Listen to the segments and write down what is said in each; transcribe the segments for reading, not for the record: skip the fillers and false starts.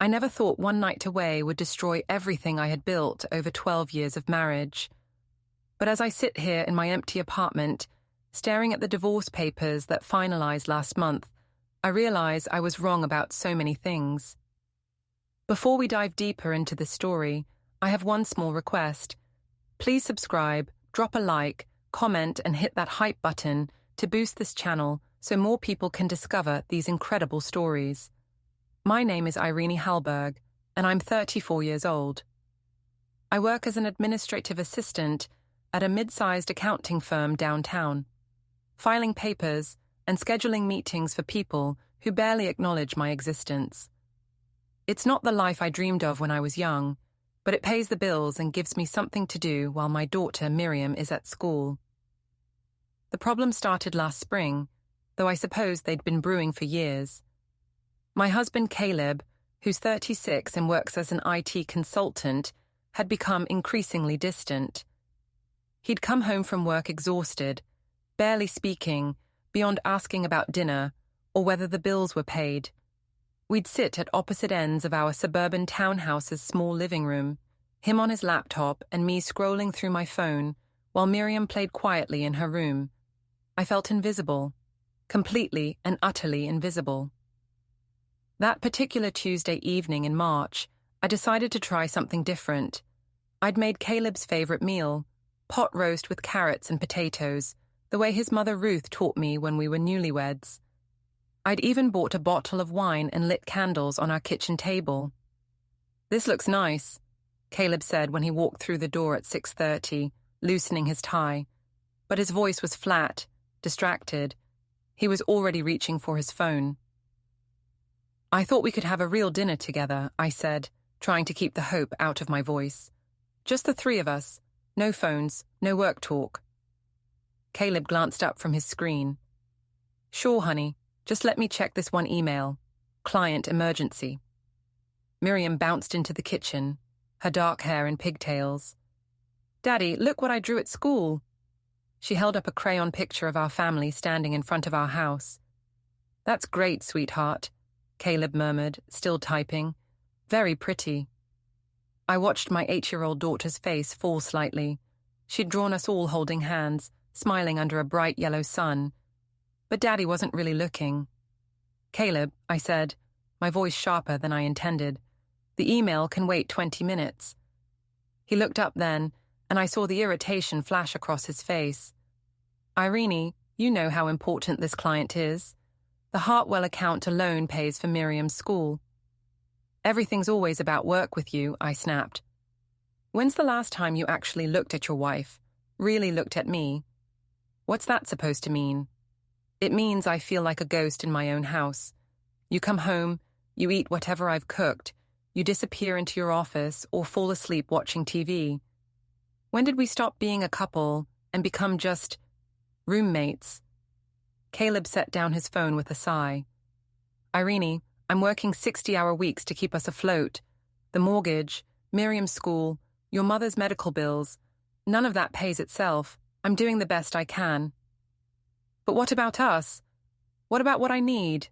I never thought one night away would destroy everything I had built over 12 years of marriage. But as I sit here in my empty apartment, staring at the divorce papers that finalized last month, I realize I was wrong about so many things. Before we dive deeper into this story, I have one small request. Please subscribe, drop a like, comment, and hit that hype button to boost this channel so more people can discover these incredible stories. My name is Eirene Halberg, and I'm 34 years old. I work as an administrative assistant at a mid-sized accounting firm downtown, filing papers and scheduling meetings for people who barely acknowledge my existence. It's not the life I dreamed of when I was young, but it pays the bills and gives me something to do while my daughter Miriam is at school. The problem started last spring, though I suppose they'd been brewing for years. My husband Caleb, who's 36 and works as an IT consultant, had become increasingly distant. He'd come home from work exhausted, barely speaking, beyond asking about dinner or whether the bills were paid. We'd sit at opposite ends of our suburban townhouse's small living room, him on his laptop and me scrolling through my phone, while Miriam played quietly in her room. I felt invisible, completely and utterly invisible. That particular Tuesday evening in March, I decided to try something different. I'd made Caleb's favorite meal, pot roast with carrots and potatoes, the way his mother Ruth taught me when we were newlyweds. I'd even bought a bottle of wine and lit candles on our kitchen table. "This looks nice," Caleb said when he walked through the door at 6:30, loosening his tie. But his voice was flat, distracted. He was already reaching for his phone. "I thought we could have a real dinner together," I said, trying to keep the hope out of my voice. "Just the three of us. No phones, no work talk." Caleb glanced up from his screen. "Sure, honey. Just let me check this one email. Client emergency." Miriam bounced into the kitchen, her dark hair in pigtails. "Daddy, look what I drew at school." She held up a crayon picture of our family standing in front of our house. "That's great, sweetheart," Caleb murmured, still typing. "Very pretty." I watched my 8-year-old daughter's face fall slightly. She'd drawn us all holding hands, smiling under a bright yellow sun. But Daddy wasn't really looking. "Caleb," I said, my voice sharper than I intended, "the email can wait 20 minutes. He looked up then, and I saw the irritation flash across his face. "Eirene, you know how important this client is. The Hartwell account alone pays for Miriam's school." "Everything's always about work with you," I snapped. "When's the last time you actually looked at your wife? Really looked at me?" "What's that supposed to mean?" "It means I feel like a ghost in my own house. You come home, you eat whatever I've cooked, you disappear into your office or fall asleep watching TV. When did we stop being a couple and become just roommates?" Caleb set down his phone with a sigh. "Eirene, I'm working 60-hour weeks to keep us afloat. The mortgage, Miriam's school, your mother's medical bills, none of that pays itself. I'm doing the best I can." "But what about us? What about what I need?"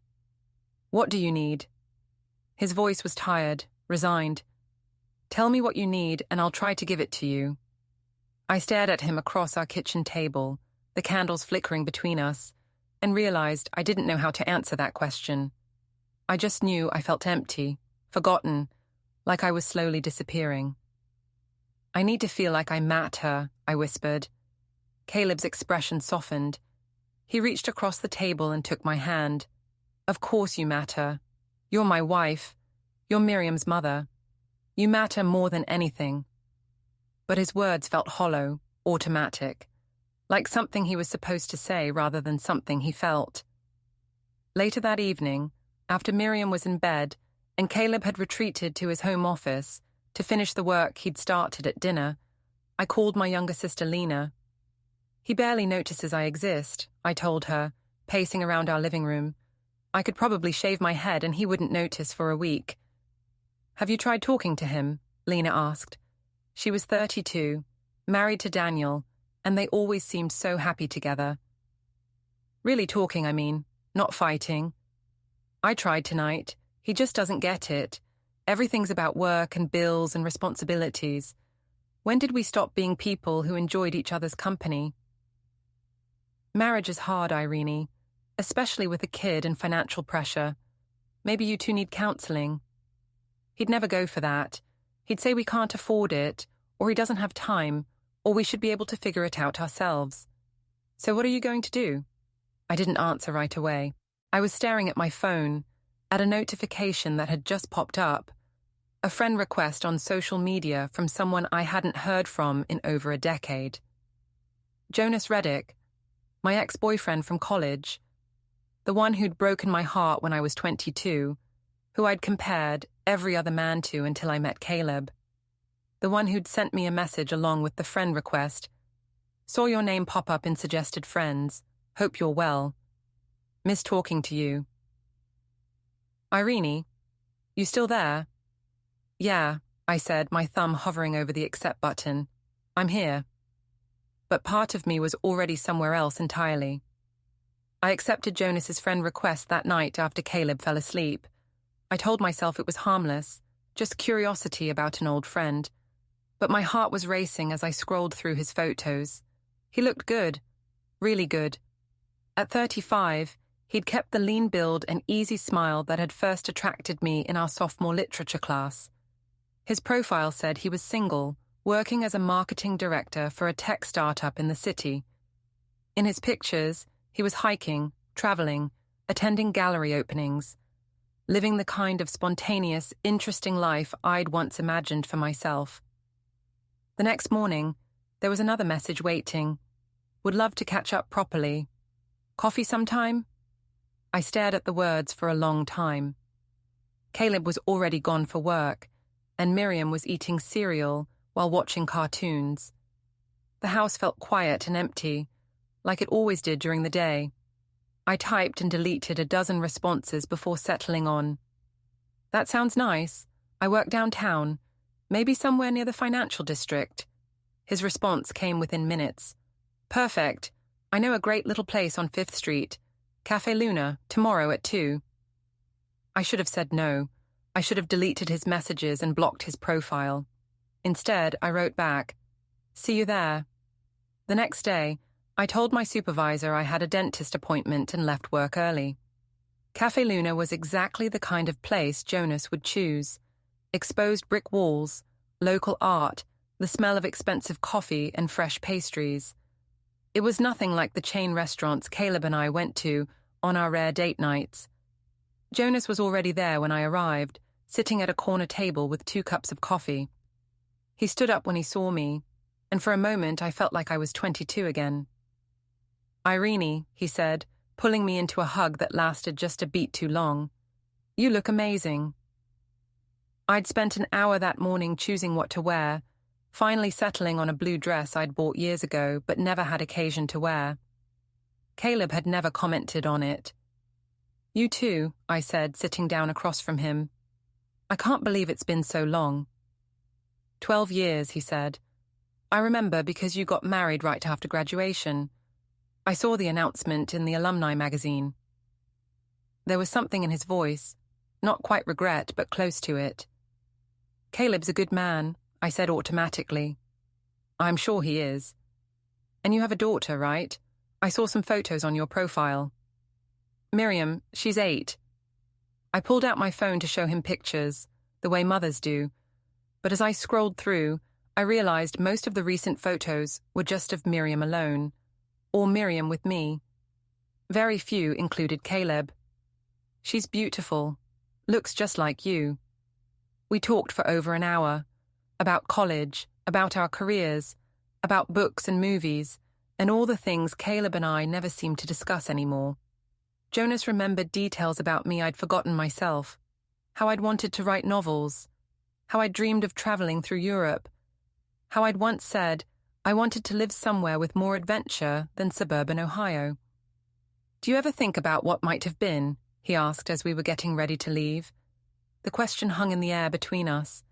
"What do you need?" His voice was tired, resigned. "Tell me what you need and I'll try to give it to you." I stared at him across our kitchen table, the candles flickering between us, and realized I didn't know how to answer that question. I just knew I felt empty, forgotten, like I was slowly disappearing. "I need to feel like I matter," I whispered. Caleb's expression softened. He reached across the table and took my hand. "Of course you matter. You're my wife. You're Miriam's mother. You matter more than anything." But his words felt hollow, automatic, like something he was supposed to say rather than something he felt. Later that evening, after Miriam was in bed and Caleb had retreated to his home office to finish the work he'd started at dinner, I called my younger sister Lena. "He barely notices I exist," I told her, pacing around our living room. "I could probably shave my head and he wouldn't notice for a week." "Have you tried talking to him?" Lena asked. She was 32, married to Daniel, and they always seemed so happy together. "Really talking, I mean, not fighting." "I tried tonight. He just doesn't get it. Everything's about work and bills and responsibilities. When did we stop being people who enjoyed each other's company? Marriage is hard, Eirene, especially with a kid and financial pressure. Maybe you two need counseling. He'd never go for that. He'd say we can't afford it, or he doesn't have time, or we should be able to figure it out ourselves. So what are you going to do? I didn't answer right away. I was staring at my phone, at a notification that had just popped up. A friend request on social media from someone I hadn't heard from in over a decade. Jonas Reddick, my ex-boyfriend from college, the one who'd broken my heart when I was 22, who I'd compared every other man to until I met Caleb. The one who'd sent me a message along with the friend request. Saw your name pop up in suggested friends. Hope you're well. Miss talking to you. Eirene, you still there? Yeah, I said, my thumb hovering over the accept button. I'm here. But part of me was already somewhere else entirely. I accepted Jonas's friend request that night after Caleb fell asleep. I told myself it was harmless, just curiosity about an old friend. But my heart was racing as I scrolled through his photos. He looked good, really good. At 35, he'd kept the lean build and easy smile that had first attracted me in our sophomore literature class. His profile said he was single, working as a marketing director for a tech startup in the city. In his pictures, he was hiking, traveling, attending gallery openings, living the kind of spontaneous, interesting life I'd once imagined for myself. The next morning, there was another message waiting. Would love to catch up properly. Coffee sometime? I stared at the words for a long time. Caleb was already gone for work, and Miriam was eating cereal while watching cartoons. The house felt quiet and empty, like it always did during the day. I typed and deleted a dozen responses before settling on. That sounds nice. I work downtown, maybe somewhere near the financial district. His response came within minutes. Perfect. I know a great little place on 5th Street. Café Luna, tomorrow at 2. I should have said no. I should have deleted his messages and blocked his profile. Instead, I wrote back, see you there. The next day, I told my supervisor I had a dentist appointment and left work early. Café Luna was exactly the kind of place Jonas would choose. Exposed brick walls, local art, the smell of expensive coffee and fresh pastries. It was nothing like the chain restaurants Caleb and I went to on our rare date nights. Jonas was already there when I arrived, sitting at a corner table with 2 cups of coffee. He stood up when he saw me, and for a moment I felt like I was 22 again. Eirene, he said, pulling me into a hug that lasted just a beat too long. You look amazing. I'd spent an hour that morning choosing what to wear, finally settling on a blue dress I'd bought years ago but never had occasion to wear. Caleb had never commented on it. You too, I said, sitting down across from him. I can't believe it's been so long. 12 years, he said. I remember because you got married right after graduation. I saw the announcement in the alumni magazine. There was something in his voice, not quite regret, but close to it. Caleb's a good man, I said automatically. I'm sure he is. And you have a daughter, right? I saw some photos on your profile. Miriam, she's 8. I pulled out my phone to show him pictures, the way mothers do. But as I scrolled through, I realized most of the recent photos were just of Miriam alone, or Miriam with me. Very few included Caleb. She's beautiful, looks just like you. We talked for over an hour, about college, about our careers, about books and movies, and all the things Caleb and I never seemed to discuss anymore. Jonas remembered details about me I'd forgotten myself, how I'd wanted to write novels, how I'd dreamed of traveling through Europe, how I'd once said I wanted to live somewhere with more adventure than suburban Ohio. Do you ever think about what might have been? He asked as we were getting ready to leave. The question hung in the air between us.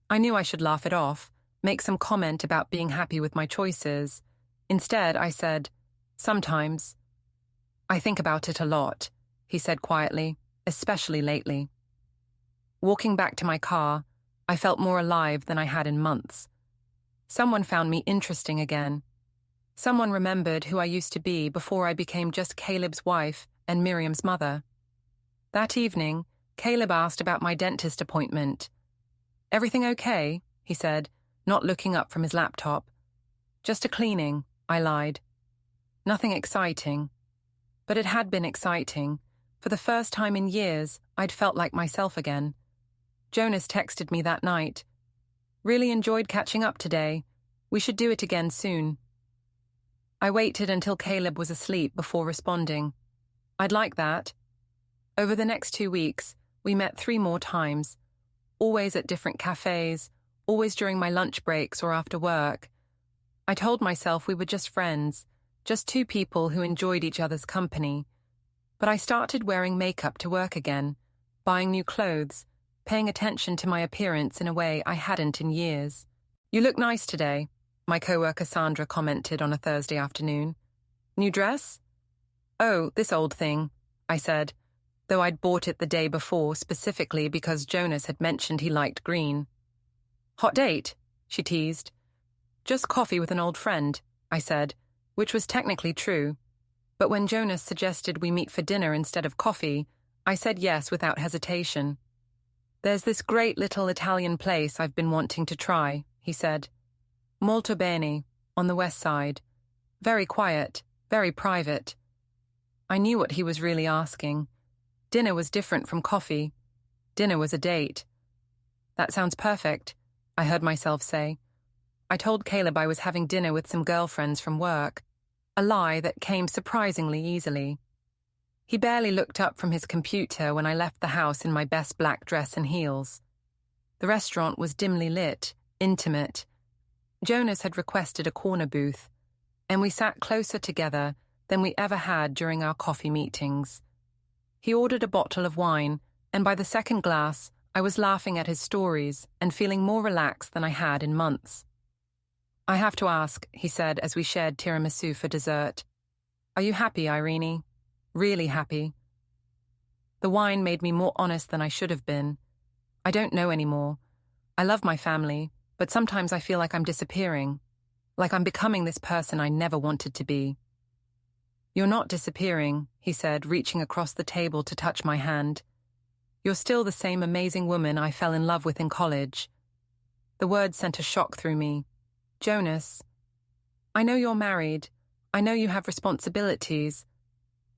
I knew I should laugh it off, make some comment about being happy with my choices. Instead, I said, sometimes. I think about it a lot, he said quietly, especially lately. Walking back to my car, I felt more alive than I had in months. Someone found me interesting again. Someone remembered who I used to be before I became just Caleb's wife and Miriam's mother. That evening, Caleb asked about my dentist appointment. "Everything okay?" he said, not looking up from his laptop. "Just a cleaning," I lied. Nothing exciting. But it had been exciting. For the first time in years, I'd felt like myself again. Jonas texted me that night. "Really enjoyed catching up today. We should do it again soon." I waited until Caleb was asleep before responding. "I'd like that." Over the next 2 weeks, we met 3 more times, always at different cafes, always during my lunch breaks or after work. I told myself we were just friends, just 2 people who enjoyed each other's company. But I started wearing makeup to work again, buying new clothes, paying attention to my appearance in a way I hadn't in years. "You look nice today," my coworker Sandra commented on a Thursday afternoon. "New dress?" "Oh, this old thing," I said, though I'd bought it the day before specifically because Jonas had mentioned he liked green. "Hot date?" she teased. "Just coffee with an old friend," I said, which was technically true. But when Jonas suggested we meet for dinner instead of coffee, I said yes without hesitation. "There's this great little Italian place I've been wanting to try," he said. "Molto bene, on the west side. Very quiet, very private." I knew what he was really asking. Dinner was different from coffee. Dinner was a date. "That sounds perfect," I heard myself say. I told Caleb I was having dinner with some girlfriends from work, a lie that came surprisingly easily. He barely looked up from his computer when I left the house in my best black dress and heels. The restaurant was dimly lit, intimate. Jonas had requested a corner booth, and we sat closer together than we ever had during our coffee meetings. He ordered a bottle of wine, and by the second glass, I was laughing at his stories and feeling more relaxed than I had in months. "I have to ask," he said as we shared tiramisu for dessert. "Are you happy, Eirene? Really happy?" The wine made me more honest than I should have been. I don't know anymore. I love my family, but sometimes I feel like I'm disappearing, like I'm becoming this person I never wanted to be. "You're not disappearing," he said, reaching across the table to touch my hand. "You're still the same amazing woman I fell in love with in college." The words sent a shock through me. "Jonas, I know you're married. I know you have responsibilities.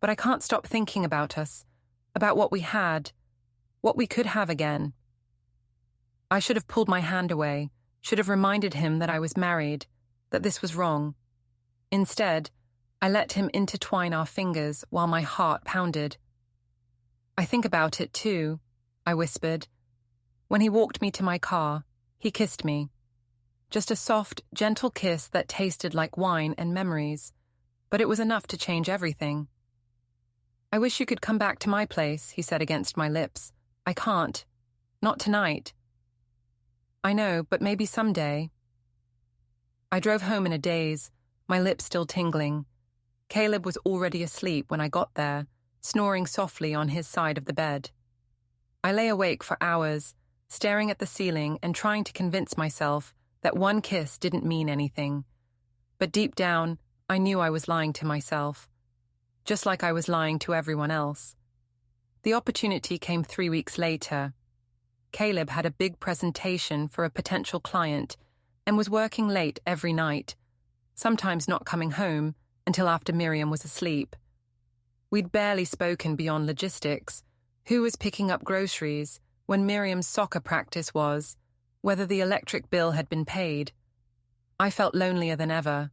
But I can't stop thinking about us, about what we had, what we could have again." I should have pulled my hand away, should have reminded him that I was married, that this was wrong. Instead, I let him intertwine our fingers while my heart pounded. "I think about it too," I whispered. When he walked me to my car, he kissed me. Just a soft, gentle kiss that tasted like wine and memories, but it was enough to change everything. "I wish you could come back to my place," he said against my lips. "I can't. Not tonight." "I know, but maybe someday." I drove home in a daze, my lips still tingling. Caleb was already asleep when I got there, snoring softly on his side of the bed. I lay awake for hours, staring at the ceiling and trying to convince myself that one kiss didn't mean anything. But deep down, I knew I was lying to myself, just like I was lying to everyone else. The opportunity came 3 weeks later. Caleb had a big presentation for a potential client and was working late every night, sometimes not coming home until after Miriam was asleep. We'd barely spoken beyond logistics, who was picking up groceries, when Miriam's soccer practice was, whether the electric bill had been paid. I felt lonelier than ever.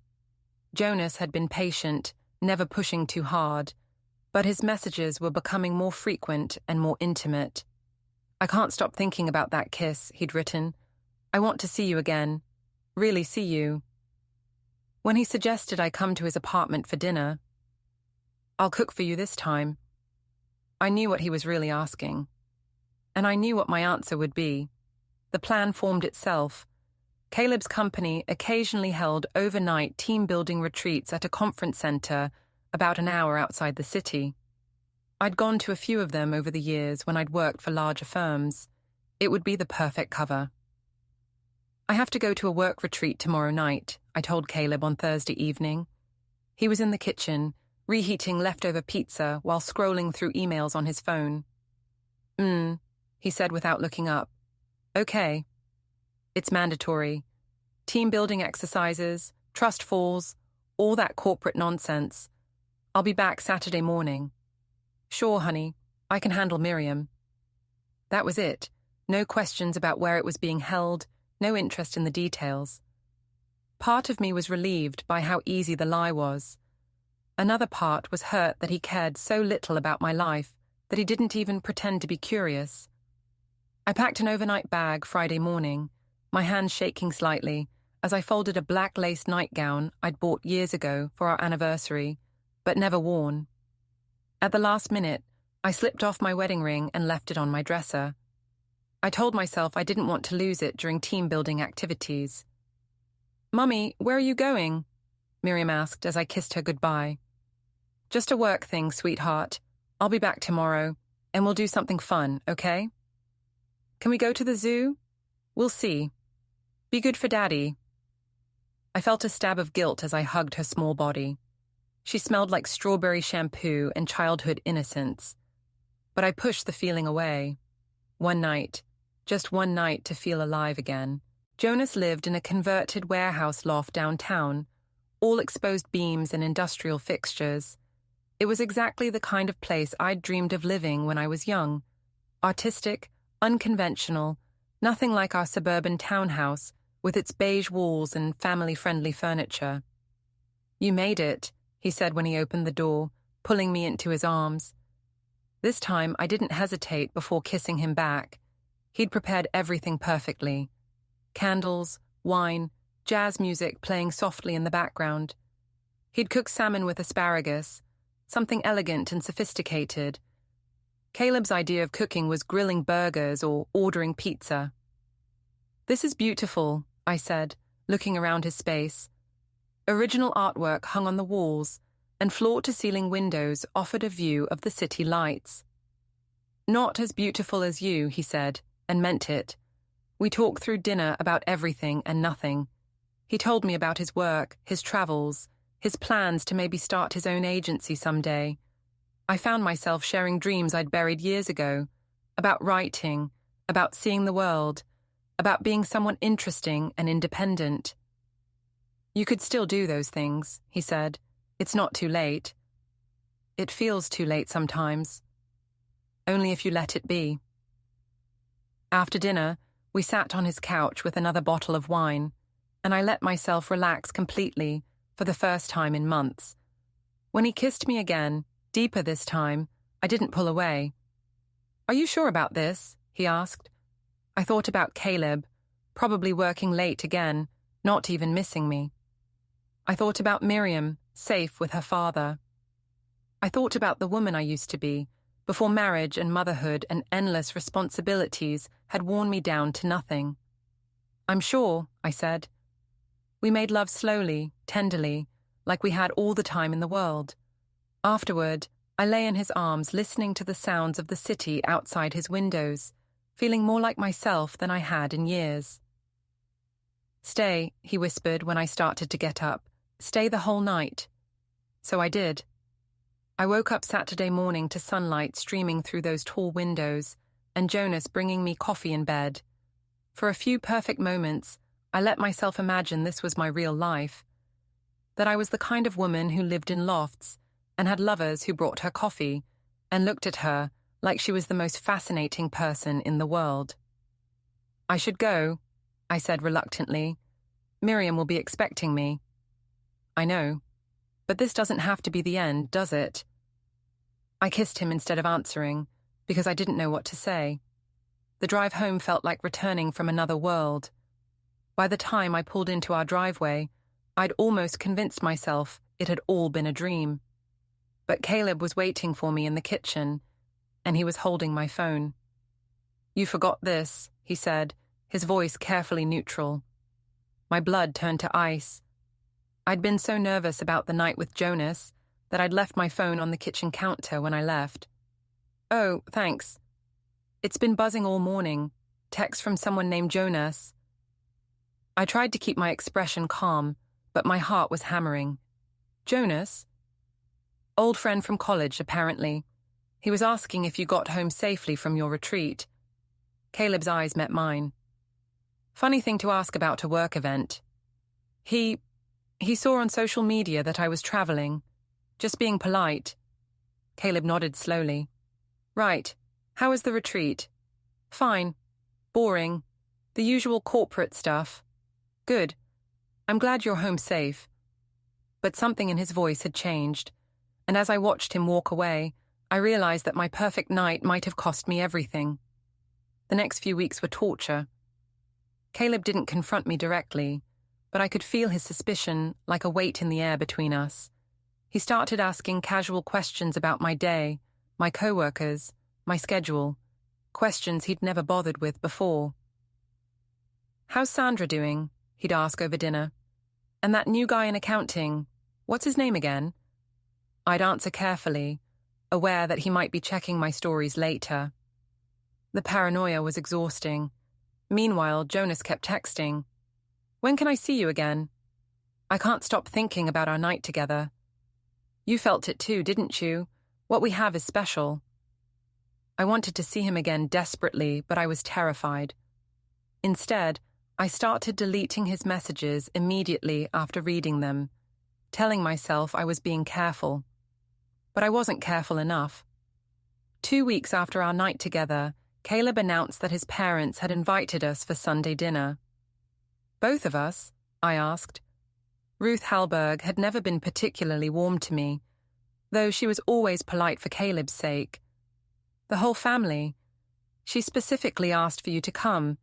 Jonas had been patient, never pushing too hard, but his messages were becoming more frequent and more intimate. "I can't stop thinking about that kiss," he'd written. "I want to see you again. Really see you." When he suggested I come to his apartment for dinner, "I'll cook for you this time," I knew what he was really asking. And I knew what my answer would be. The plan formed itself. Caleb's company occasionally held overnight team-building retreats at a conference center about an hour outside the city. I'd gone to a few of them over the years when I'd worked for larger firms. It would be the perfect cover. I have to go to a work retreat tomorrow night, I told Caleb on Thursday evening. He was in the kitchen, reheating leftover pizza while scrolling through emails on his phone. He said without looking up. Okay. It's mandatory. Team building exercises, trust falls, all that corporate nonsense. I'll be back Saturday morning. Sure, honey. I can handle Miriam. That was it. No questions about where it was being held, no interest in the details. Part of me was relieved by how easy the lie was. Another part was hurt that he cared so little about my life that he didn't even pretend to be curious. I packed an overnight bag Friday morning, my hands shaking slightly as I folded a black lace nightgown I'd bought years ago for our anniversary, but never worn. At the last minute, I slipped off my wedding ring and left it on my dresser. I told myself I didn't want to lose it during team-building activities. "Mummy, where are you going?" Miriam asked as I kissed her goodbye. "Just a work thing, sweetheart. I'll be back tomorrow, and we'll do something fun, okay? Can we go to the zoo? We'll see. Be good for Daddy." I felt a stab of guilt as I hugged her small body. She smelled like strawberry shampoo and childhood innocence. But I pushed the feeling away. One night, just one night to feel alive again. Jonas lived in a converted warehouse loft downtown, all exposed beams and industrial fixtures. It was exactly the kind of place I'd dreamed of living when I was young. Artistic, unconventional, nothing like our suburban townhouse with its beige walls and family-friendly furniture. "You made it," he said when he opened the door, pulling me into his arms. This time I didn't hesitate before kissing him back. He'd prepared everything perfectly. Candles, wine, jazz music playing softly in the background. He'd cooked salmon with asparagus, something elegant and sophisticated. Caleb's idea of cooking was grilling burgers or ordering pizza. "This is beautiful," I said, looking around his space. Original artwork hung on the walls, and floor-to-ceiling windows offered a view of the city lights. "Not as beautiful as you," he said, and meant it. We talked through dinner about everything and nothing. He told me about his work, his travels, his plans to maybe start his own agency someday. I found myself sharing dreams I'd buried years ago, about writing, about seeing the world, about being someone interesting and independent. "You could still do those things," he said. "It's not too late." "It feels too late sometimes. Only if you let it be." After dinner, we sat on his couch with another bottle of wine, and I let myself relax completely for the first time in months. When he kissed me again, deeper this time, I didn't pull away. "Are you sure about this?" he asked. I thought about Caleb, probably working late again, not even missing me. I thought about Miriam, safe with her father. I thought about the woman I used to be, before marriage and motherhood and endless responsibilities had worn me down to nothing. "I'm sure," I said. We made love slowly, tenderly, like we had all the time in the world. Afterward, I lay in his arms listening to the sounds of the city outside his windows, feeling more like myself than I had in years. "Stay," he whispered when I started to get up. "Stay the whole night." So I did. I woke up Saturday morning to sunlight streaming through those tall windows and Jonas bringing me coffee in bed. For a few perfect moments, I let myself imagine this was my real life, that I was the kind of woman who lived in lofts and had lovers who brought her coffee and looked at her like she was the most fascinating person in the world. "I should go," I said reluctantly. "Miriam will be expecting me." "I know. But this doesn't have to be the end, does it?" I kissed him instead of answering, because I didn't know what to say. The drive home felt like returning from another world. By the time I pulled into our driveway, I'd almost convinced myself it had all been a dream. But Caleb was waiting for me in the kitchen, and he was holding my phone. "You forgot this," he said, his voice carefully neutral. My blood turned to ice. I'd been so nervous about the night with Jonas that I'd left my phone on the kitchen counter when I left. "Oh, thanks. It's been buzzing all morning. text from someone named Jonas. I tried to keep my expression calm, but my heart was hammering. Jonas? Old friend from college, apparently. He was asking if you got home safely from your retreat. Caleb's eyes met mine. Funny thing to ask about a work event. He saw on social media that I was traveling. Just being polite. Caleb nodded slowly. Right. How was the retreat? Fine. Boring. The usual corporate stuff. Good. I'm glad you're home safe. But something in his voice had changed, and as I watched him walk away, I realized that my perfect night might have cost me everything. The next few weeks were torture. Caleb didn't confront me directly, but I could feel his suspicion like a weight in the air between us. He started asking casual questions about my day, my co-workers, my schedule, questions he'd never bothered with before. How's Sandra doing? He'd ask over dinner. And that new guy in accounting, what's his name again? I'd answer carefully, aware that he might be checking my stories later. The paranoia was exhausting. Meanwhile, Jonas kept texting. When can I see you again? I can't stop thinking about our night together. You felt it too, didn't you? What we have is special. I wanted to see him again desperately, but I was terrified. Instead, I started deleting his messages immediately after reading them, telling myself I was being careful. But I wasn't careful enough. 2 weeks after our night together, Caleb announced that his parents had invited us for Sunday dinner. Both of us? I asked. Ruth Halberg had never been particularly warm to me, though she was always polite for Caleb's sake. The whole family. She specifically asked for you to come,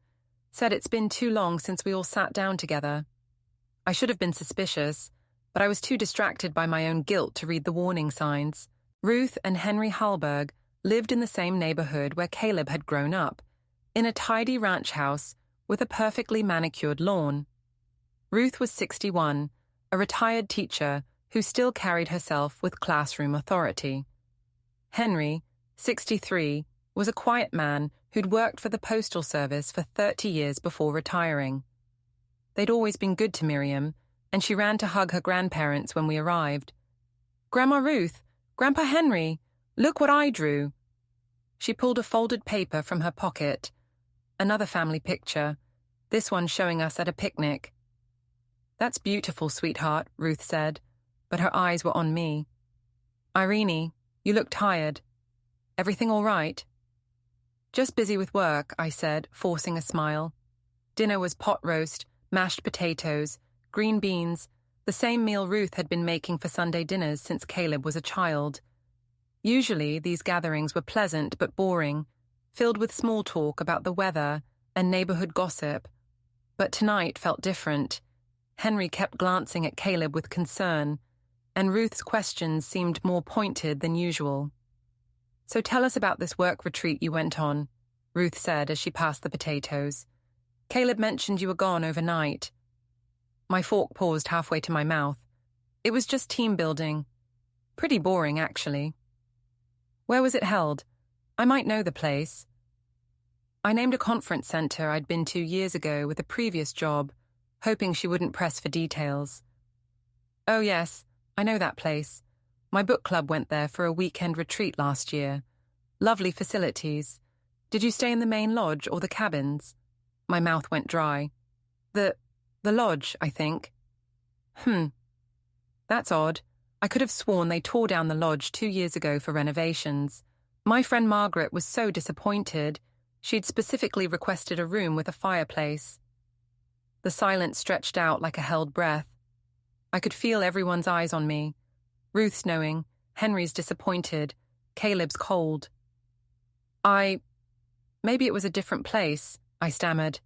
said it's been too long since we all sat down together. I should have been suspicious, but I was too distracted by my own guilt to read the warning signs. Ruth and Henry Halberg lived in the same neighborhood where Caleb had grown up, in a tidy ranch house with a perfectly manicured lawn. Ruth was 61, a retired teacher who still carried herself with classroom authority. Henry, 63, was a quiet man who'd worked for the Postal Service for 30 years before retiring. They'd always been good to Miriam, and she ran to hug her grandparents when we arrived. Grandma Ruth, Grandpa Henry, look what I drew. She pulled a folded paper from her pocket. Another family picture, this one showing us at a picnic. That's beautiful, sweetheart, Ruth said, but her eyes were on me. Eirene, you look tired. Everything all right? Just busy with work, I said, forcing a smile. Dinner was pot roast, mashed potatoes, green beans, the same meal Ruth had been making for Sunday dinners since Caleb was a child. Usually, these gatherings were pleasant but boring, filled with small talk about the weather and neighborhood gossip. But tonight felt different. Henry kept glancing at Caleb with concern, and Ruth's questions seemed more pointed than usual. So tell us about this work retreat you went on, Ruth said as she passed the potatoes. Caleb mentioned you were gone overnight. My fork paused halfway to my mouth. It was just team building. Pretty boring, actually. Where was it held? I might know the place. I named a conference center I'd been to years ago with a previous job, hoping she wouldn't press for details. Oh yes, I know that place. My book club went there for a weekend retreat last year. Lovely facilities. Did you stay in the main lodge or the cabins? My mouth went dry. The lodge, I think. That's odd. I could have sworn they tore down the lodge 2 years ago for renovations. My friend Margaret was so disappointed. She'd specifically requested a room with a fireplace. The silence stretched out like a held breath. I could feel everyone's eyes on me. Ruth's knowing, Henry's disappointed, Caleb's cold. Maybe it was a different place, I stammered.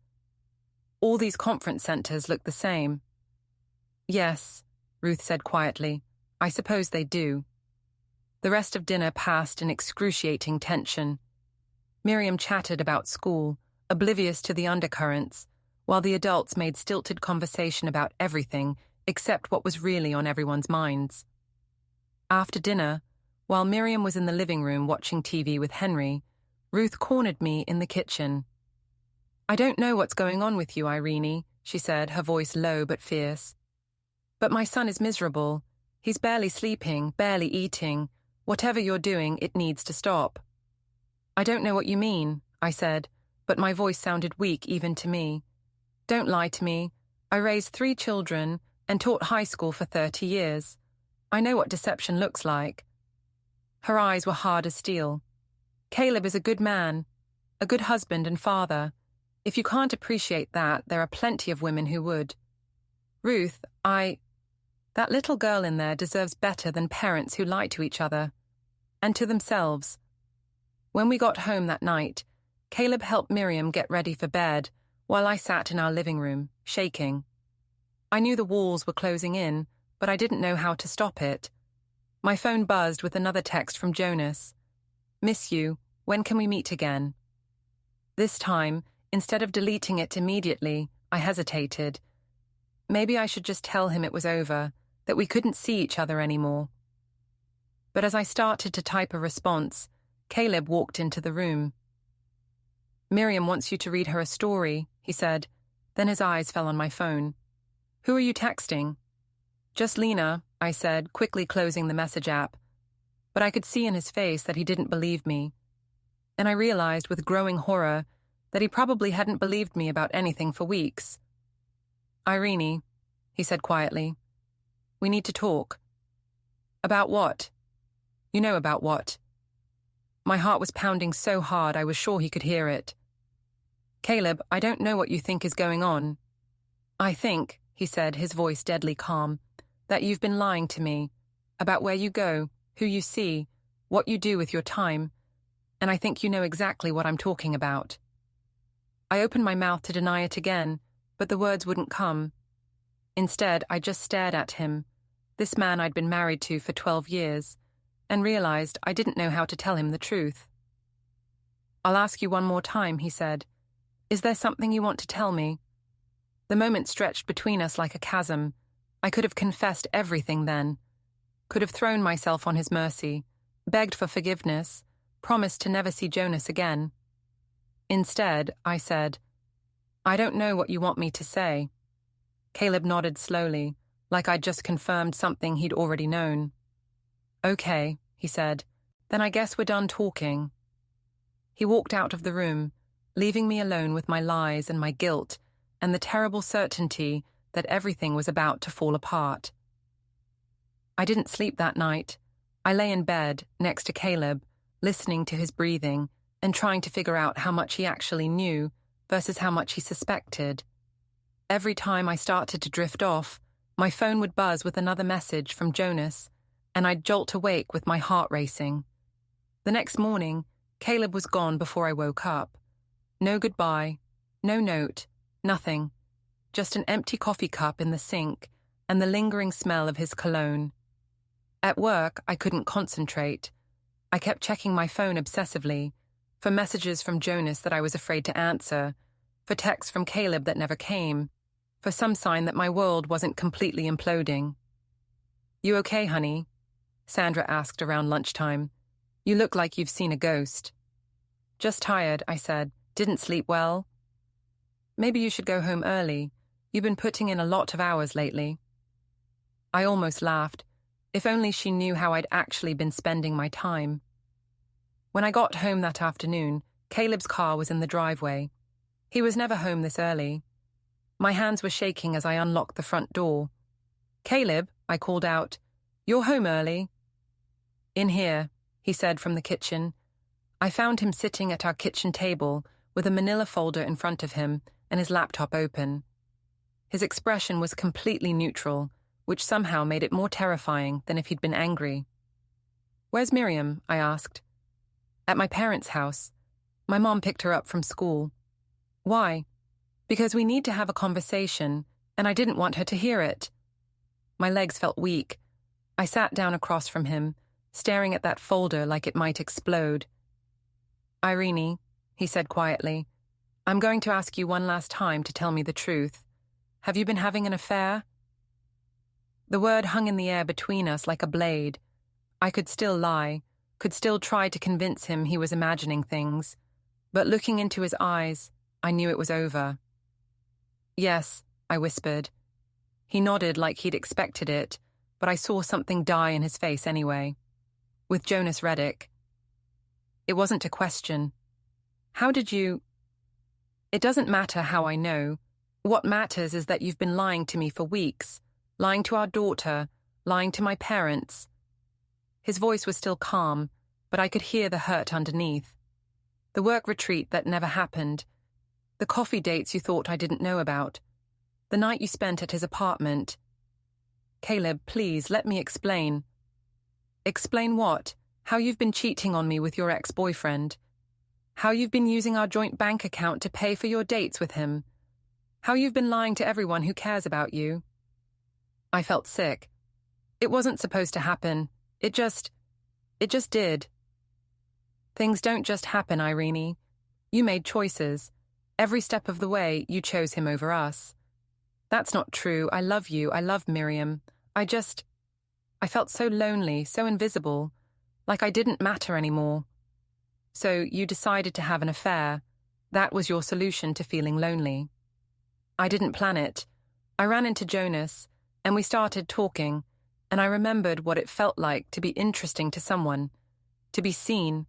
All these conference centers look the same. Yes, Ruth said quietly. I suppose they do. The rest of dinner passed in excruciating tension. Miriam chattered about school, oblivious to the undercurrents, while the adults made stilted conversation about everything except what was really on everyone's minds. After dinner, while Miriam was in the living room watching TV with Henry, Ruth cornered me in the kitchen. I don't know what's going on with you, Eirene, she said, her voice low but fierce. But my son is miserable. He's barely sleeping, barely eating. Whatever you're doing, it needs to stop. I don't know what you mean, I said, but my voice sounded weak even to me. Don't lie to me. I raised 3 children and taught high school for 30 years. I know what deception looks like. Her eyes were hard as steel. Caleb is a good man, a good husband and father. If you can't appreciate that, there are plenty of women who would. Ruth, that little girl in there deserves better than parents who lie to each other. And to themselves. When we got home that night, Caleb helped Miriam get ready for bed while I sat in our living room, shaking. I knew the walls were closing in, but I didn't know how to stop it. My phone buzzed with another text from Jonas. Miss you, when can we meet again? This time, instead of deleting it immediately, I hesitated. Maybe I should just tell him it was over, that we couldn't see each other anymore. But as I started to type a response, Caleb walked into the room. Miriam wants you to read her a story, he said. Then his eyes fell on my phone. Who are you texting? Just Lena, I said, quickly closing the message app. But I could see in his face that he didn't believe me. And I realized with growing horror that he probably hadn't believed me about anything for weeks. Eirene, he said quietly, we need to talk. About what? You know about what. My heart was pounding so hard I was sure he could hear it. Caleb, I don't know what you think is going on. I think, he said, his voice deadly calm, that you've been lying to me about where you go, who you see, what you do with your time, and I think you know exactly what I'm talking about. I opened my mouth to deny it again, but the words wouldn't come. Instead, I just stared at him, this man I'd been married to for 12 years, and realized I didn't know how to tell him the truth. I'll ask you one more time, he said. Is there something you want to tell me? The moment stretched between us like a chasm. I could have confessed everything then, could have thrown myself on his mercy, begged for forgiveness, promised to never see Jonas again. Instead, I said, I don't know what you want me to say. Caleb nodded slowly, like I'd just confirmed something he'd already known. Okay, he said, then I guess we're done talking. He walked out of the room, leaving me alone with my lies and my guilt and the terrible certainty that everything was about to fall apart. I didn't sleep that night. I lay in bed, next to Caleb, listening to his breathing and trying to figure out how much he actually knew versus how much he suspected. Every time I started to drift off, my phone would buzz with another message from Jonas, and I'd jolt awake with my heart racing. The next morning, Caleb was gone before I woke up. No goodbye, no note, nothing. Just an empty coffee cup in the sink and the lingering smell of his cologne. At work, I couldn't concentrate. I kept checking my phone obsessively, for messages from Jonas that I was afraid to answer, for texts from Caleb that never came, for some sign that my world wasn't completely imploding. You okay, honey? Sandra asked around lunchtime. You look like you've seen a ghost. Just tired, I said. Didn't sleep well. Maybe you should go home early. You've been putting in a lot of hours lately. I almost laughed. If only she knew how I'd actually been spending my time. When I got home that afternoon, Caleb's car was in the driveway. He was never home this early. My hands were shaking as I unlocked the front door. Caleb, I called out, you're home early. In here, he said from the kitchen. I found him sitting at our kitchen table with a manila folder in front of him and his laptop open. His expression was completely neutral, which somehow made it more terrifying than if he'd been angry. Where's Miriam? I asked. At my parents' house. My mom picked her up from school. Why? Because we need to have a conversation, and I didn't want her to hear it. My legs felt weak. I sat down across from him, staring at that folder like it might explode. Eirene, he said quietly, I'm going to ask you one last time to tell me the truth. Have you been having an affair? The word hung in the air between us like a blade. I could still lie, could still try to convince him he was imagining things, but looking into his eyes, I knew it was over. Yes, I whispered. He nodded like he'd expected it, but I saw something die in his face anyway. With Jonas Reddick. It wasn't a question. How did you... It doesn't matter how I know. What matters is that you've been lying to me for weeks, lying to our daughter, lying to my parents. His voice was still calm, but I could hear the hurt underneath. The work retreat that never happened. The coffee dates you thought I didn't know about. The night you spent at his apartment. Caleb, please, let me explain. Explain what? How you've been cheating on me with your ex-boyfriend. How you've been using our joint bank account to pay for your dates with him. How you've been lying to everyone who cares about you. I felt sick. It wasn't supposed to happen. It just did. Things don't just happen, Eirene. You made choices. Every step of the way, you chose him over us. That's not true. I love you. I love Miriam. I felt so lonely, so invisible, like I didn't matter anymore. So you decided to have an affair. That was your solution to feeling lonely. I didn't plan it. I ran into Jonas, and we started talking, and I remembered what it felt like to be interesting to someone, to be seen.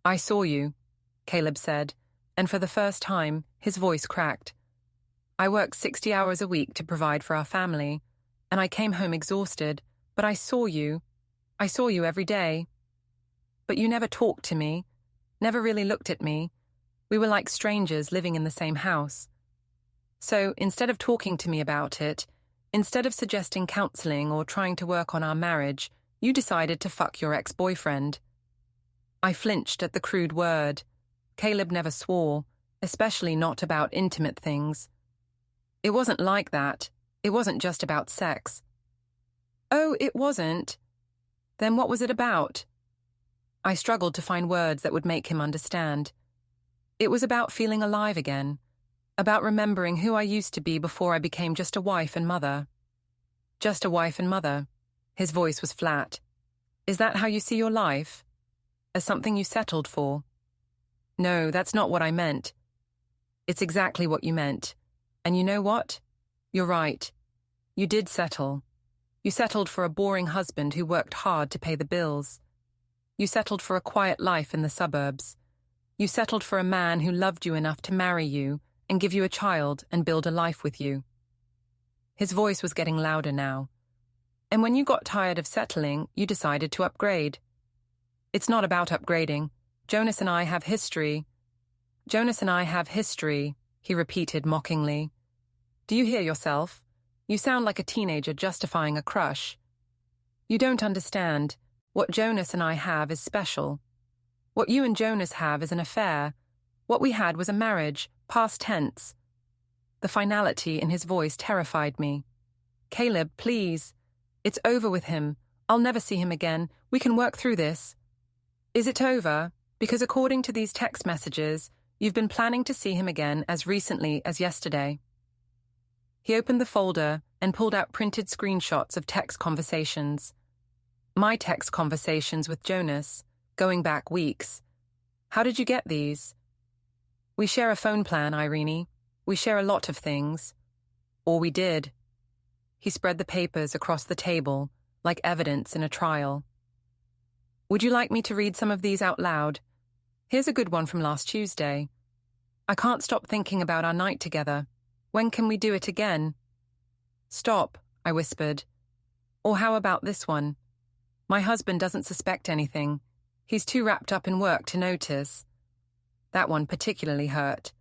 I saw you, Caleb said, and for the first time, his voice cracked. I worked 60 hours a week to provide for our family, and I came home exhausted, but I saw you. I saw you every day. But you never talked to me, never really looked at me. We were like strangers living in the same house. So instead of talking to me about it, instead of suggesting counseling or trying to work on our marriage, you decided to fuck your ex-boyfriend. I flinched at the crude word. Caleb never swore, especially not about intimate things. It wasn't like that. It wasn't just about sex. Oh, it wasn't? Then what was it about? I struggled to find words that would make him understand. It was about feeling alive again, about remembering who I used to be before I became just a wife and mother. Just a wife and mother. His voice was flat. Is that how you see your life? As something you settled for? No, that's not what I meant. It's exactly what you meant. And you know what? You're right. You did settle. You settled for a boring husband who worked hard to pay the bills. You settled for a quiet life in the suburbs. You settled for a man who loved you enough to marry you and give you a child and build a life with you. His voice was getting louder now. And when you got tired of settling, you decided to upgrade. It's not about upgrading. Jonas and I have history. Jonas and I have history, he repeated mockingly. Do you hear yourself? You sound like a teenager justifying a crush. You don't understand. What Jonas and I have is special. What you and Jonas have is an affair. What we had was a marriage, past tense. The finality in his voice terrified me. Caleb, please. It's over with him. I'll never see him again. We can work through this. Is it over? Because according to these text messages, you've been planning to see him again as recently as yesterday. He opened the folder and pulled out printed screenshots of text conversations. My text conversations with Jonas, going back weeks. How did you get these? We share a phone plan, Eirene. We share a lot of things. Or we did. He spread the papers across the table, like evidence in a trial. Would you like me to read some of these out loud? Here's a good one from last Tuesday. I can't stop thinking about our night together. When can we do it again? Stop, I whispered. Or how about this one? My husband doesn't suspect anything. He's too wrapped up in work to notice. That one particularly hurt.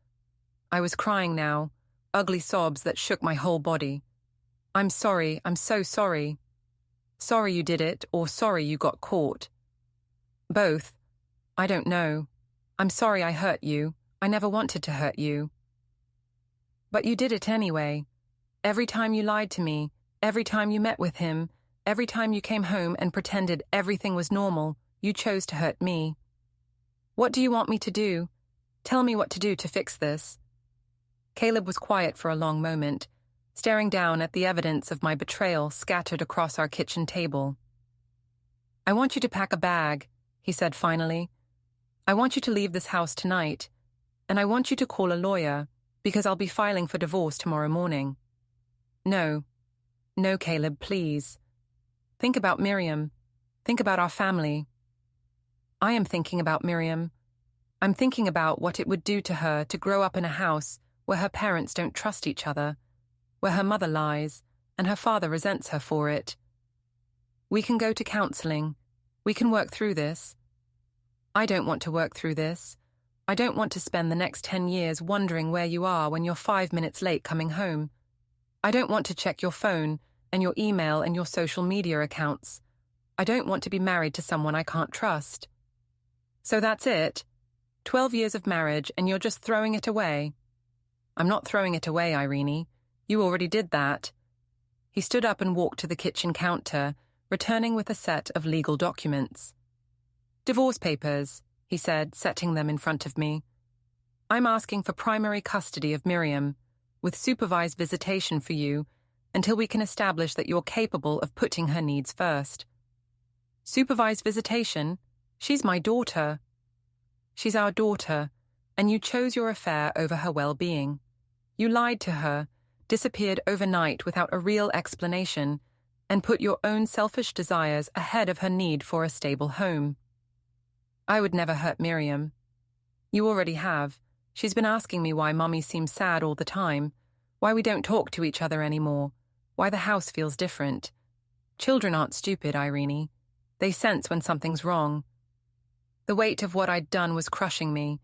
I was crying now, ugly sobs that shook my whole body. I'm sorry, I'm so sorry. Sorry you did it, or sorry you got caught. Both. I don't know. I'm sorry I hurt you. I never wanted to hurt you. But you did it anyway. Every time you lied to me, every time you met with him, every time you came home and pretended everything was normal, you chose to hurt me. What do you want me to do? Tell me what to do to fix this. Caleb was quiet for a long moment, staring down at the evidence of my betrayal scattered across our kitchen table. I want you to pack a bag, he said finally. I want you to leave this house tonight. And I want you to call a lawyer, because I'll be filing for divorce tomorrow morning. No. No, Caleb, please. Think about Miriam. Think about our family. I am thinking about Miriam. I'm thinking about what it would do to her to grow up in a house where her parents don't trust each other, where her mother lies, and her father resents her for it. We can go to counseling. We can work through this. I don't want to work through this. I don't want to spend the next 10 years wondering where you are when you're 5 minutes late coming home. I don't want to check your phone and your email and your social media accounts. I don't want to be married to someone I can't trust. So that's it. 12 years of marriage and you're just throwing it away. I'm not throwing it away, Eirene. You already did that. He stood up and walked to the kitchen counter, returning with a set of legal documents. Divorce papers, he said, setting them in front of me. I'm asking for primary custody of Miriam, with supervised visitation for you, until we can establish that you're capable of putting her needs first. Supervised visitation? She's my daughter. She's our daughter, and you chose your affair over her well-being. You lied to her, disappeared overnight without a real explanation, and put your own selfish desires ahead of her need for a stable home. I would never hurt Miriam. You already have. She's been asking me why Mummy seems sad all the time, why we don't talk to each other anymore, why the house feels different. Children aren't stupid, Eirene. They sense when something's wrong. The weight of what I'd done was crushing me,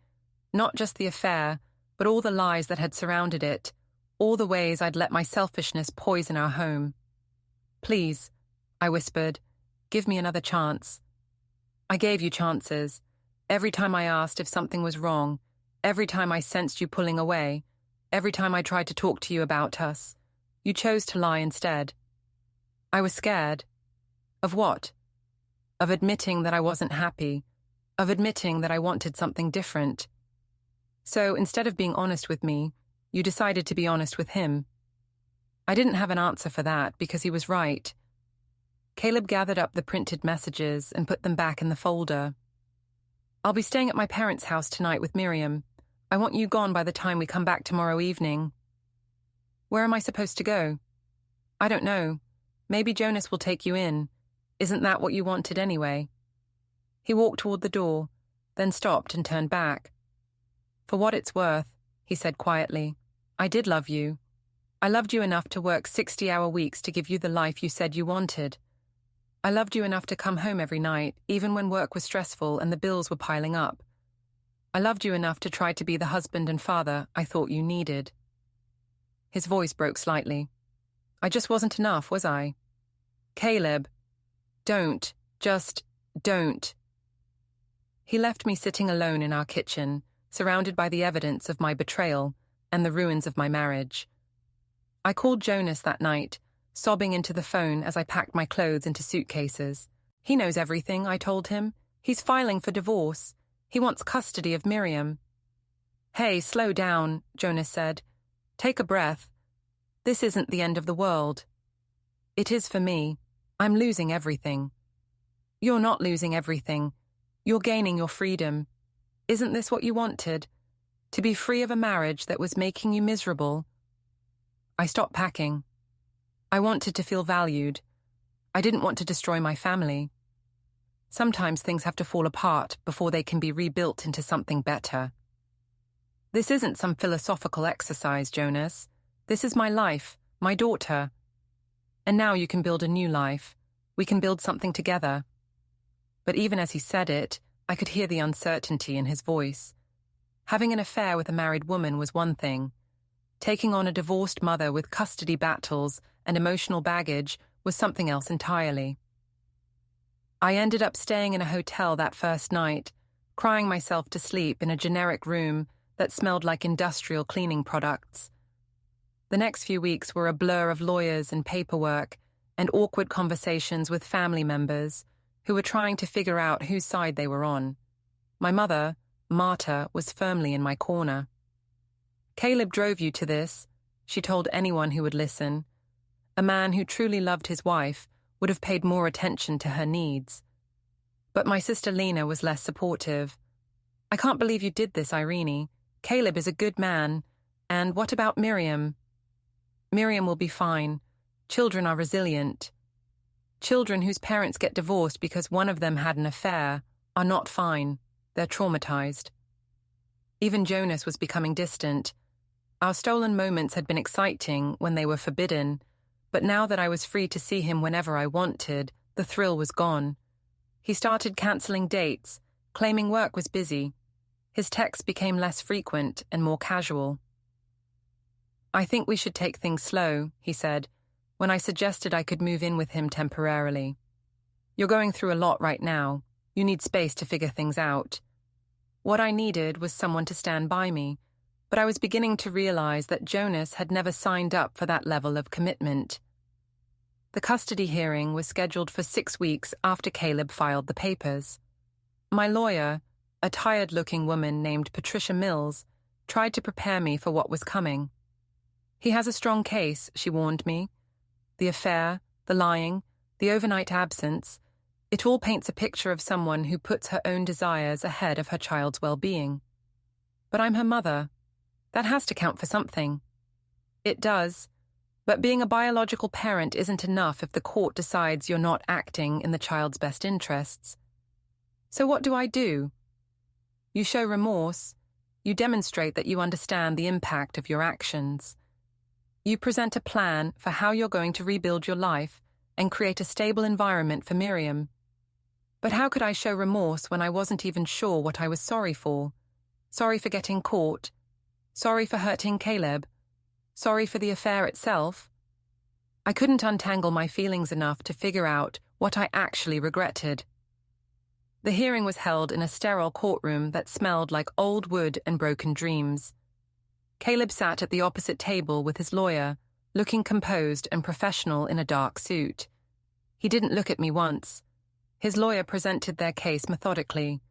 not just the affair, but all the lies that had surrounded it, all the ways I'd let my selfishness poison our home. Please, I whispered, give me another chance. I gave you chances. Every time I asked if something was wrong, every time I sensed you pulling away, every time I tried to talk to you about us, you chose to lie instead. I was scared. Of what? Of admitting that I wasn't happy, of admitting that I wanted something different. So instead of being honest with me, you decided to be honest with him. I didn't have an answer for that because he was right. Caleb gathered up the printed messages and put them back in the folder. I'll be staying at my parents' house tonight with Miriam. I want you gone by the time we come back tomorrow evening. Where am I supposed to go? I don't know. Maybe Jonas will take you in. Isn't that what you wanted anyway? He walked toward the door, then stopped and turned back. For what it's worth, he said quietly, I did love you. I loved you enough to work 60-hour weeks to give you the life you said you wanted. I loved you enough to come home every night, even when work was stressful and the bills were piling up. I loved you enough to try to be the husband and father I thought you needed. His voice broke slightly. I just wasn't enough, was I? Caleb, don't. Just don't. He left me sitting alone in our kitchen, surrounded by the evidence of my betrayal and the ruins of my marriage. I called Jonas that night, sobbing into the phone as I packed my clothes into suitcases. He knows everything, I told him. He's filing for divorce. He wants custody of Miriam. Hey, slow down, Jonas said. Take a breath. This isn't the end of the world. It is for me. I'm losing everything. You're not losing everything. You're gaining your freedom. Isn't this what you wanted? To be free of a marriage that was making you miserable? I stopped packing. I wanted to feel valued. I didn't want to destroy my family. Sometimes things have to fall apart before they can be rebuilt into something better. This isn't some philosophical exercise, Jonas. This is my life, my daughter. And now you can build a new life. We can build something together. But even as he said it, I could hear the uncertainty in his voice. Having an affair with a married woman was one thing. Taking on a divorced mother with custody battles and emotional baggage was something else entirely. I ended up staying in a hotel that first night, crying myself to sleep in a generic room that smelled like industrial cleaning products. The next few weeks were a blur of lawyers and paperwork and awkward conversations with family members who were trying to figure out whose side they were on. My mother, Marta, was firmly in my corner. Caleb drove you to this, she told anyone who would listen. A man who truly loved his wife would have paid more attention to her needs. But my sister Lena was less supportive. I can't believe you did this, Eirene. Caleb is a good man. And what about Miriam? Miriam will be fine. Children are resilient. Children whose parents get divorced because one of them had an affair are not fine. They're traumatized. Even Jonas was becoming distant. Our stolen moments had been exciting when they were forbidden, but now that I was free to see him whenever I wanted, the thrill was gone. He started cancelling dates, claiming work was busy. His texts became less frequent and more casual. "I think we should take things slow," he said, when I suggested I could move in with him temporarily. "You're going through a lot right now. You need space to figure things out." What I needed was someone to stand by me, but I was beginning to realize that Jonas had never signed up for that level of commitment. The custody hearing was scheduled for 6 weeks after Caleb filed the papers. My lawyer, a tired-looking woman named Patricia Mills, tried to prepare me for what was coming. "He has a strong case," she warned me. "The affair, the lying, the overnight absence, it all paints a picture of someone who puts her own desires ahead of her child's well-being. But I'm her mother. That has to count for something." "It does, but being a biological parent isn't enough if the court decides you're not acting in the child's best interests. So what do I do?" "You show remorse. You demonstrate that you understand the impact of your actions. You present a plan for how you're going to rebuild your life and create a stable environment for Miriam." But how could I show remorse when I wasn't even sure what I was sorry for? Sorry for getting caught? Sorry for hurting Caleb? Sorry for the affair itself? I couldn't untangle my feelings enough to figure out what I actually regretted. The hearing was held in a sterile courtroom that smelled like old wood and broken dreams. Caleb sat at the opposite table with his lawyer, looking composed and professional in a dark suit. He didn't look at me once. His lawyer presented their case methodically.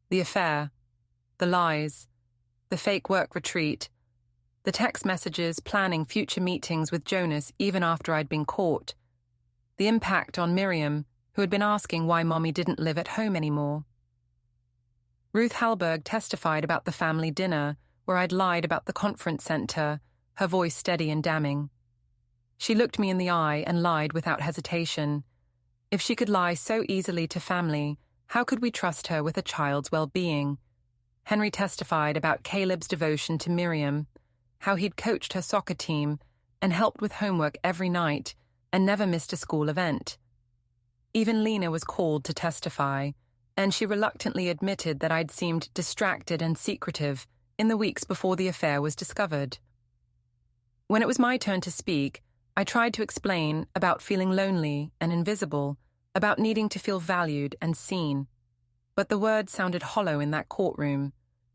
The affair, the lies, the fake work retreat, the text messages planning future meetings with Jonas even after I'd been caught, the impact on Miriam, who had been asking why Mommy didn't live at home anymore. Ruth Halberg testified about the family dinner, where I'd lied about the conference center, her voice steady and damning. She looked me in the eye and lied without hesitation. If she could lie so easily to family, how could we trust her with a child's well-being? Henry testified about Caleb's devotion to Miriam, how he'd coached her soccer team and helped with homework every night and never missed a school event. Even Lena was called to testify, and she reluctantly admitted that I'd seemed distracted and secretive in the weeks before the affair was discovered. When it was my turn to speak, I tried to explain about feeling lonely and invisible, about needing to feel valued and seen. But the words sounded hollow in that courtroom,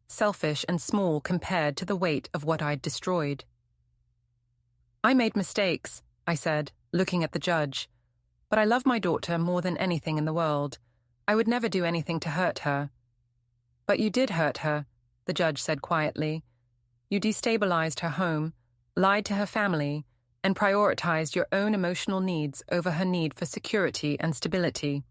selfish and small compared to the weight of what I'd destroyed. "I made mistakes," I said, looking at the judge. "But I love my daughter more than anything in the world. I would never do anything to hurt her." "But you did hurt her," the judge said quietly. "You destabilized her home, lied to her family, and prioritized your own emotional needs over her need for security and stability."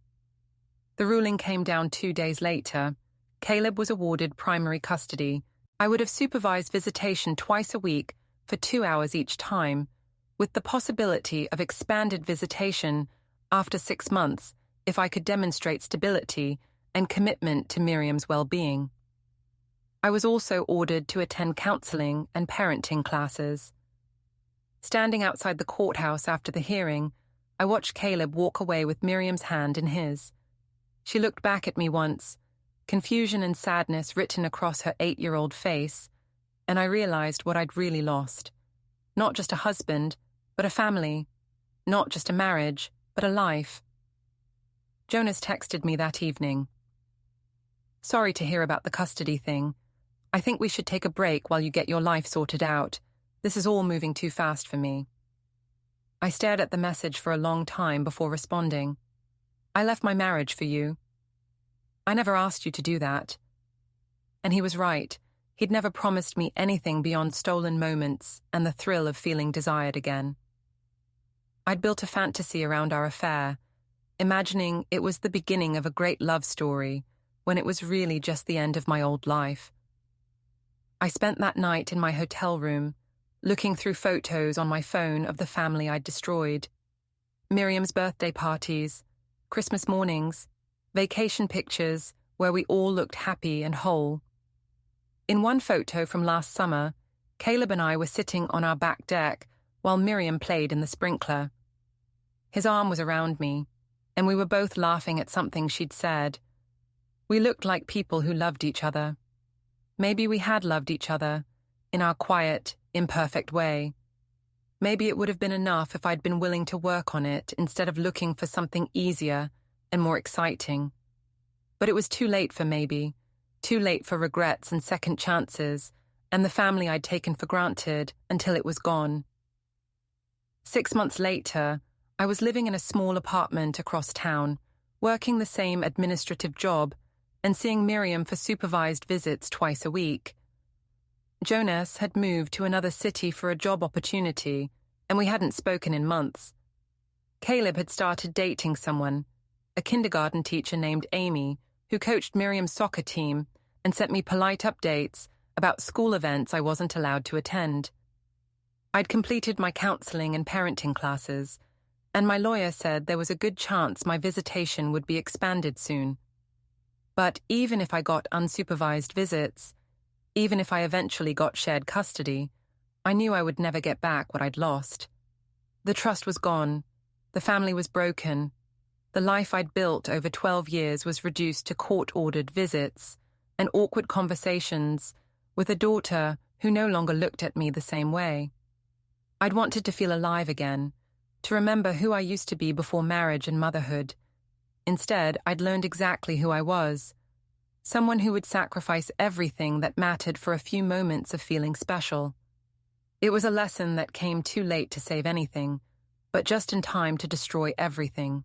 The ruling came down 2 days later. Caleb was awarded primary custody. I would have supervised visitation twice a week for 2 hours each time, with the possibility of expanded visitation after 6 months if I could demonstrate stability and commitment to Miriam's well-being. I was also ordered to attend counseling and parenting classes. Standing outside the courthouse after the hearing, I watched Caleb walk away with Miriam's hand in his. She looked back at me once, confusion and sadness written across her 8-year-old face, and I realized what I'd really lost. Not just a husband, but a family. Not just a marriage, but a life. Jonas texted me that evening. "Sorry to hear about the custody thing. I think we should take a break while you get your life sorted out. This is all moving too fast for me." I stared at the message for a long time before responding. "I left my marriage for you. I never asked you to do that." And he was right. He'd never promised me anything beyond stolen moments and the thrill of feeling desired again. I'd built a fantasy around our affair, imagining it was the beginning of a great love story when it was really just the end of my old life. I spent that night in my hotel room, looking through photos on my phone of the family I'd destroyed. Miriam's birthday parties, Christmas mornings, vacation pictures where we all looked happy and whole. In one photo from last summer, Caleb and I were sitting on our back deck while Miriam played in the sprinkler. His arm was around me, and we were both laughing at something she'd said. We looked like people who loved each other. Maybe we had loved each other, in our quiet, imperfect way. Maybe it would have been enough if I'd been willing to work on it instead of looking for something easier and more exciting. But it was too late for maybe, too late for regrets and second chances, and the family I'd taken for granted until it was gone. 6 months later, I was living in a small apartment across town, working the same administrative job, and seeing Miriam for supervised visits twice a week. Jonas had moved to another city for a job opportunity, and we hadn't spoken in months. Caleb had started dating someone, a kindergarten teacher named Amy, who coached Miriam's soccer team and sent me polite updates about school events I wasn't allowed to attend. I'd completed my counseling and parenting classes, and my lawyer said there was a good chance my visitation would be expanded soon. But even if I got unsupervised visits, even if I eventually got shared custody, I knew I would never get back what I'd lost. The trust was gone. The family was broken. The life I'd built over 12 years was reduced to court-ordered visits and awkward conversations with a daughter who no longer looked at me the same way. I'd wanted to feel alive again, to remember who I used to be before marriage and motherhood. Instead, I'd learned exactly who I was. Someone who would sacrifice everything that mattered for a few moments of feeling special. It was a lesson that came too late to save anything, but just in time to destroy everything.